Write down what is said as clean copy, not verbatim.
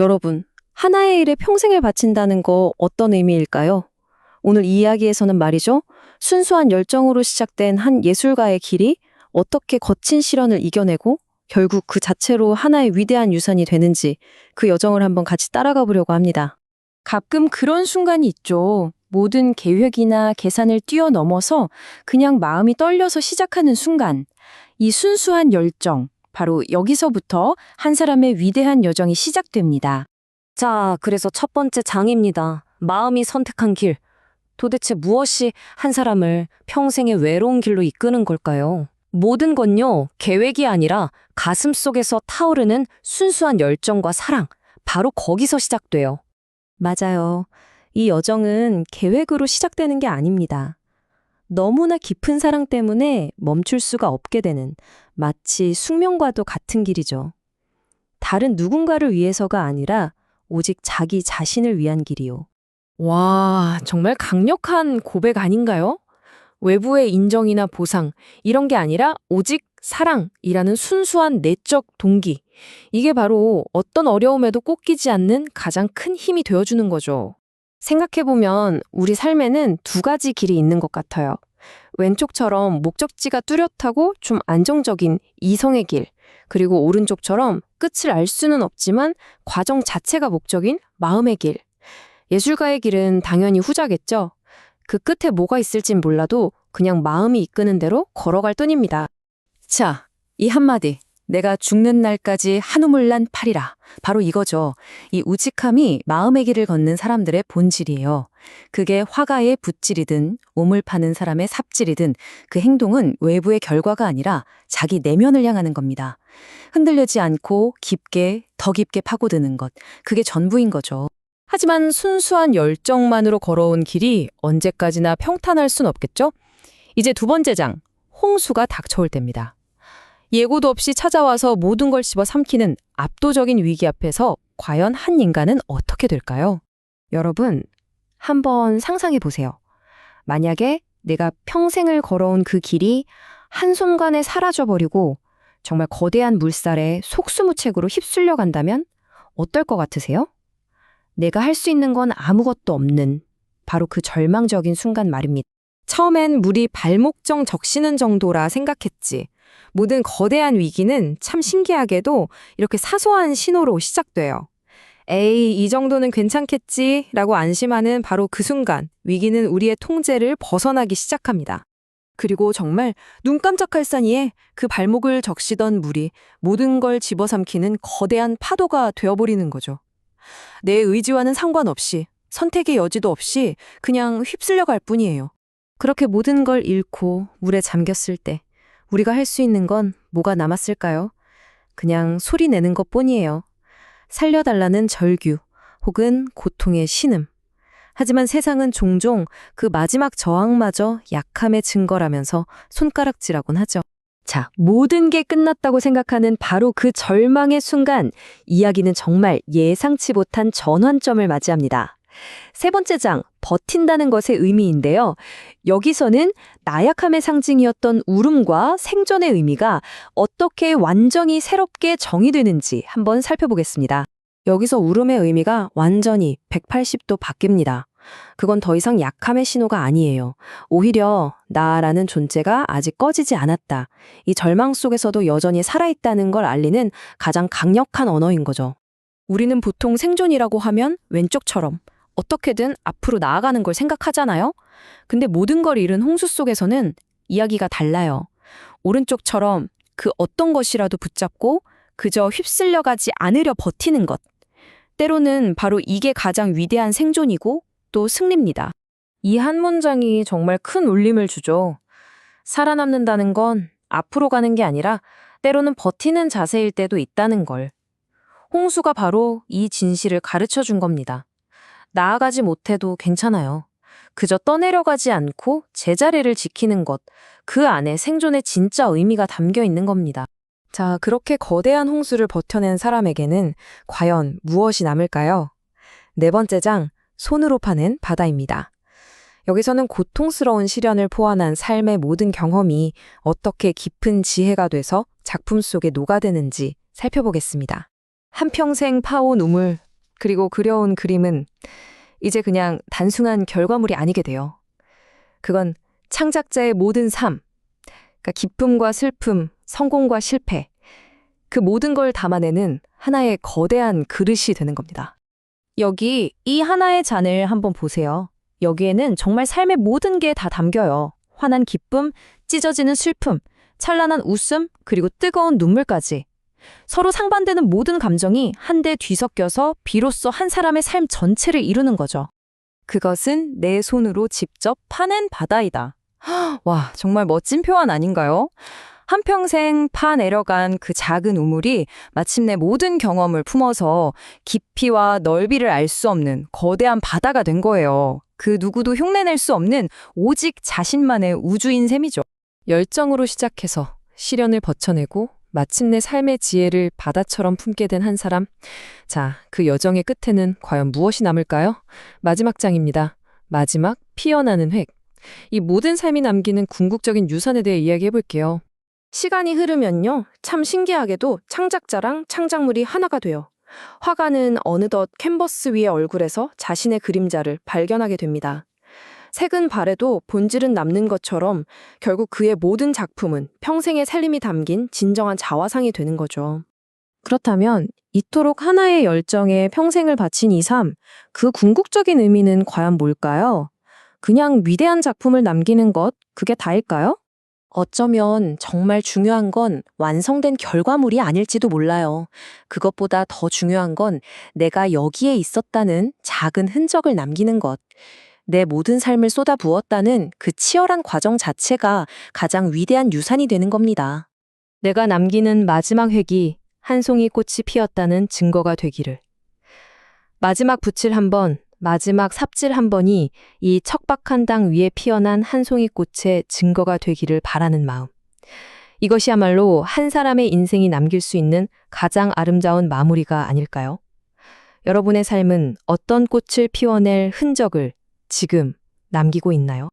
여러분, 하나의 일에 평생을 바친다는 거 어떤 의미일까요? 오늘 이 이야기에서는 말이죠. 순수한 열정으로 시작된 한 예술가의 길이 어떻게 거친 시련을 이겨내고 결국 그 자체로 하나의 위대한 유산이 되는지 그 여정을 한번 같이 따라가 보려고 합니다. 가끔 그런 순간이 있죠. 모든 계획이나 계산을 뛰어넘어서 그냥 마음이 떨려서 시작하는 순간. 이 순수한 열정, 바로 여기서부터 한 사람의 위대한 여정이 시작됩니다. 자, 그래서 첫 번째 장입니다. 마음이 선택한 길. 도대체 무엇이 한 사람을 평생의 외로운 길로 이끄는 걸까요? 모든 건요, 계획이 아니라 가슴 속에서 타오르는 순수한 열정과 사랑. 바로 거기서 시작돼요. 맞아요. 이 여정은 계획으로 시작되는 게 아닙니다. 너무나 깊은 사랑 때문에 멈출 수가 없게 되는 마치 숙명과도 같은 길이죠. 다른 누군가를 위해서가 아니라 오직 자기 자신을 위한 길이요. 와, 정말 강력한 고백 아닌가요? 외부의 인정이나 보상, 이런 게 아니라 오직 사랑이라는 순수한 내적 동기. 이게 바로 어떤 어려움에도 꺾이지 않는 가장 큰 힘이 되어주는 거죠. 생각해보면 우리 삶에는 두 가지 길이 있는 것 같아요. 왼쪽처럼 목적지가 뚜렷하고 좀 안정적인 이성의 길, 그리고 오른쪽처럼 끝을 알 수는 없지만 과정 자체가 목적인 마음의 길. 예술가의 길은 당연히 후자겠죠. 그 끝에 뭐가 있을진 몰라도 그냥 마음이 이끄는 대로 걸어갈 뿐입니다. 자, 이 한마디. 내가 죽는 날까지 한우물 난 팔이라. 바로 이거죠. 이 우직함이 마음의 길을 걷는 사람들의 본질이에요. 그게 화가의 붓질이든 오물 파는 사람의 삽질이든 그 행동은 외부의 결과가 아니라 자기 내면을 향하는 겁니다. 흔들리지 않고 깊게, 더 깊게 파고드는 것. 그게 전부인 거죠. 하지만 순수한 열정만으로 걸어온 길이 언제까지나 평탄할 순 없겠죠? 이제 두 번째 장, 홍수가 닥쳐올 때입니다. 예고도 없이 찾아와서 모든 걸 씹어삼키는 압도적인 위기 앞에서 과연 한 인간은 어떻게 될까요? 여러분, 한번 상상해 보세요. 만약에 내가 평생을 걸어온 그 길이 한순간에 사라져버리고 정말 거대한 물살에 속수무책으로 휩쓸려 간다면 어떨 것 같으세요? 내가 할 수 있는 건 아무것도 없는 바로 그 절망적인 순간 말입니다. 처음엔 물이 발목정 적시는 정도라 생각했지. 모든 거대한 위기는 참 신기하게도 이렇게 사소한 신호로 시작돼요. 에이, 이 정도는 괜찮겠지 라고 안심하는 바로 그 순간 위기는 우리의 통제를 벗어나기 시작합니다. 그리고 정말 눈 깜짝할 사이에 그 발목을 적시던 물이 모든 걸 집어삼키는 거대한 파도가 되어버리는 거죠. 내 의지와는 상관없이 선택의 여지도 없이 그냥 휩쓸려 갈 뿐이에요. 그렇게 모든 걸 잃고 물에 잠겼을 때 우리가 할 수 있는 건 뭐가 남았을까요? 그냥 소리 내는 것뿐이에요. 살려달라는 절규 혹은 고통의 신음. 하지만 세상은 종종 그 마지막 저항마저 약함의 증거라면서 손가락질하곤 하죠. 자, 모든 게 끝났다고 생각하는 바로 그 절망의 순간, 이야기는 정말 예상치 못한 전환점을 맞이합니다. 세 번째 장, 버틴다는 것의 의미인데요. 여기서는 나약함의 상징이었던 울음과 생존의 의미가 어떻게 완전히 새롭게 정의되는지 한번 살펴보겠습니다. 여기서 울음의 의미가 완전히 180도 바뀝니다. 그건 더 이상 약함의 신호가 아니에요. 오히려 나라는 존재가 아직 꺼지지 않았다. 이 절망 속에서도 여전히 살아있다는 걸 알리는 가장 강력한 언어인 거죠. 우리는 보통 생존이라고 하면 왼쪽처럼 어떻게든 앞으로 나아가는 걸 생각하잖아요? 근데 모든 걸 잃은 홍수 속에서는 이야기가 달라요. 오른쪽처럼 그 어떤 것이라도 붙잡고 그저 휩쓸려가지 않으려 버티는 것. 때로는 바로 이게 가장 위대한 생존이고 또 승리입니다. 이 한 문장이 정말 큰 울림을 주죠. 살아남는다는 건 앞으로 가는 게 아니라 때로는 버티는 자세일 때도 있다는 걸. 홍수가 바로 이 진실을 가르쳐 준 겁니다. 나아가지 못해도 괜찮아요. 그저 떠내려가지 않고 제자리를 지키는 것, 그 안에 생존의 진짜 의미가 담겨 있는 겁니다. 자, 그렇게 거대한 홍수를 버텨낸 사람에게는 과연 무엇이 남을까요? 네 번째 장, 손으로 파는 바다입니다. 여기서는 고통스러운 시련을 포함한 삶의 모든 경험이 어떻게 깊은 지혜가 돼서 작품 속에 녹아드는지 살펴보겠습니다. 한평생 파온 우물, 그리고 그려온 그림은 이제 그냥 단순한 결과물이 아니게 돼요. 그건 창작자의 모든 삶, 그러니까 기쁨과 슬픔, 성공과 실패, 그 모든 걸 담아내는 하나의 거대한 그릇이 되는 겁니다. 여기 이 하나의 잔을 한번 보세요. 여기에는 정말 삶의 모든 게 다 담겨요. 환한 기쁨, 찢어지는 슬픔, 찬란한 웃음, 그리고 뜨거운 눈물까지. 서로 상반되는 모든 감정이 한데 뒤섞여서 비로소 한 사람의 삶 전체를 이루는 거죠. 그것은 내 손으로 직접 파낸 바다이다. 와, 정말 멋진 표현 아닌가요? 한평생 파내려간 그 작은 우물이 마침내 모든 경험을 품어서 깊이와 넓이를 알 수 없는 거대한 바다가 된 거예요. 그 누구도 흉내낼 수 없는 오직 자신만의 우주인 셈이죠. 열정으로 시작해서 시련을 버텨내고 마침내 삶의 지혜를 바다처럼 품게 된 한 사람. 자, 그 여정의 끝에는 과연 무엇이 남을까요? 마지막 장입니다. 마지막 피어나는 획. 이 모든 삶이 남기는 궁극적인 유산에 대해 이야기해 볼게요. 시간이 흐르면요, 참 신기하게도 창작자랑 창작물이 하나가 돼요. 화가는 어느덧 캔버스 위의 얼굴에서 자신의 그림자를 발견하게 됩니다. 색은 바래도 본질은 남는 것처럼 결국 그의 모든 작품은 평생의 살림이 담긴 진정한 자화상이 되는 거죠. 그렇다면 이토록 하나의 열정에 평생을 바친 이 삶, 그 궁극적인 의미는 과연 뭘까요? 그냥 위대한 작품을 남기는 것, 그게 다일까요? 어쩌면 정말 중요한 건 완성된 결과물이 아닐지도 몰라요. 그것보다 더 중요한 건 내가 여기에 있었다는 작은 흔적을 남기는 것. 내 모든 삶을 쏟아부었다는 그 치열한 과정 자체가 가장 위대한 유산이 되는 겁니다. 내가 남기는 마지막 획이 한 송이 꽃이 피었다는 증거가 되기를. 마지막 붓질 한 번, 마지막 삽질 한 번이 이 척박한 땅 위에 피어난 한 송이 꽃의 증거가 되기를 바라는 마음. 이것이야말로 한 사람의 인생이 남길 수 있는 가장 아름다운 마무리가 아닐까요? 여러분의 삶은 어떤 꽃을 피워낼 흔적을 지금 남기고 있나요?